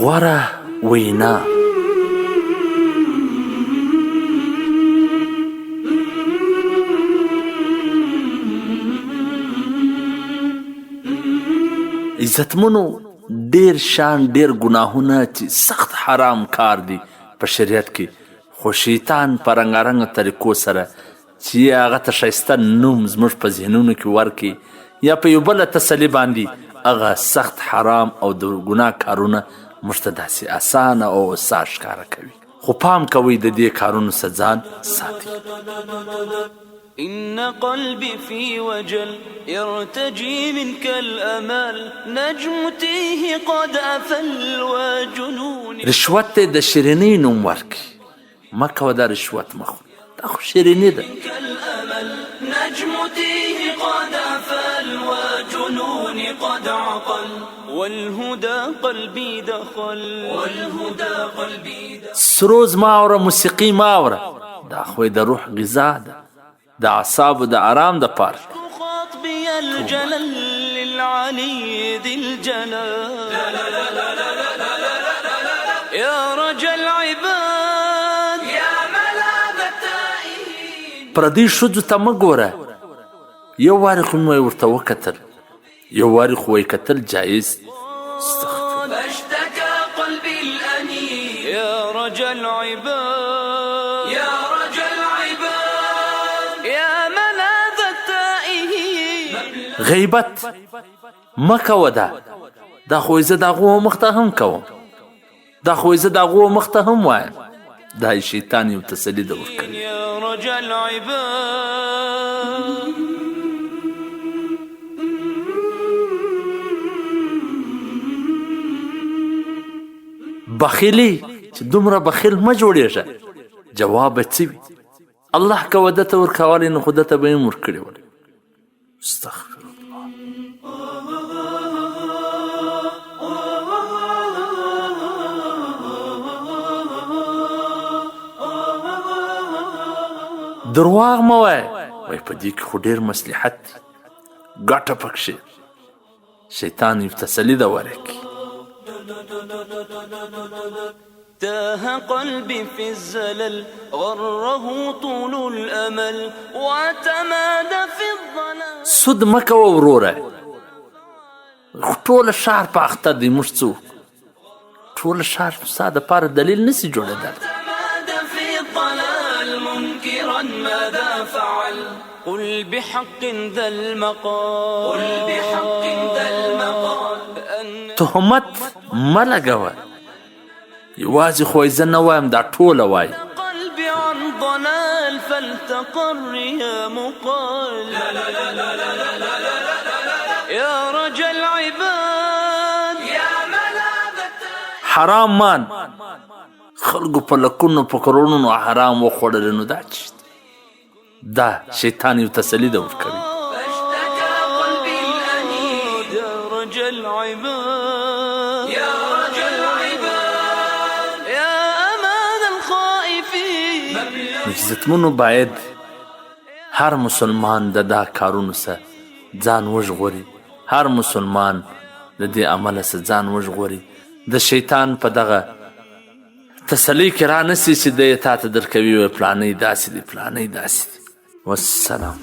غوره وینا. عزتمنو ډیر شان ډیر ګناهونه چې سخت حرام کار دي په شریعت کې، خو شیطان په رنګارنګ طریقو سره چې هغه ته ښایسته نوم زموږ په ذهنونو کې ورکړي یا په یو بله تسلي باندې هغه سخت حرام او د ګناه کارونه موږ ته داسې اسانه او هوسا ښکاره کوي. خو پام کوئ د دې کارونو څخه ځان ساتئ. إن قلبي في وجل يرتجي منك الأمل نجم تيه قد أفل وجنون. رشوت ته د شیرینۍ نوم ورکړي، مه کوه دا رشوت مه خورئ، دا خو شیریني ده. نجم تيه قد أفل وجنون قد عقل والهدى قلبي دخل والهدى قلبي دخل. سروز ما اوره، موسیقي ما اوره، دا خو د روح غذا ده، د اعصابو د آرام د پاره. خاطبي الجلل للعلي ذي الجلال يا رجل عباد يا ملاذ التائهين. پردي ښځو ته مه ګوره، یو وارې خو مې ورته وکتل، یو وارې خو یې کتل جایز. فاشتكى قلبي الأنين يا رجل عباد يا رجل عباد يا ملاذ التائهين. غیبت مه کوه، دا خو زه د هغو مخ ته هم کوم، دا خو زه د هغو مخ ته هم وایم، دا شیطان یو تسلي ده ورکوي. يا رجل عباد بخیلی چې دومره بخیل مه جوړېږه، جواب به څه وي؟ الله که وده ته ورکولی نو خو ده ته به یې هم ورکړی ولی. استغفر الله. درواغ مه وایه، وایي په دې کې خو ډېر مصلحت دی، ګټه پکښې، شیطان یې تسلي ده ورکړي. تاه قلبي في الزلل غره طول الأمل واعتماد في الضلال. سود مه کوه وروره، ټوله ښار په اخته دی، موږ څه وکړو؟ ټوله ښار ستا دپاره دلیل نسي جوړېدلی. اعتماد في الضلال منكرا ماذا فعل قل بحق ذا المقال قل بحق ذا المقال. تهمت مه لګوه، یوازې خو زه نه وایم، دا ټوله وایي. قلبي عن ضلال فلتقر يا مقال يا رجل عباد يا ملاذ التائهين. حرام مان، خلکو په لکونو په کروڑونو حرام وخوړل، نو دا چی دا شیطان یو تسلي ده ورکوي. فاشتكى قلبي الأنين يا رجل عباد يا رجل عباد يا أمان الخائفين. عزتمنو باید هر مسلمان د دا کارونو څخه ځان وژغوري، هر مسلمان د دې عمله څخه ځان وژغوري، د شیطان په دغه تسلی کې را نسي چې دی تا ته درکوي وایي فلانی داسې دی فلانی داسې دی. والسلام.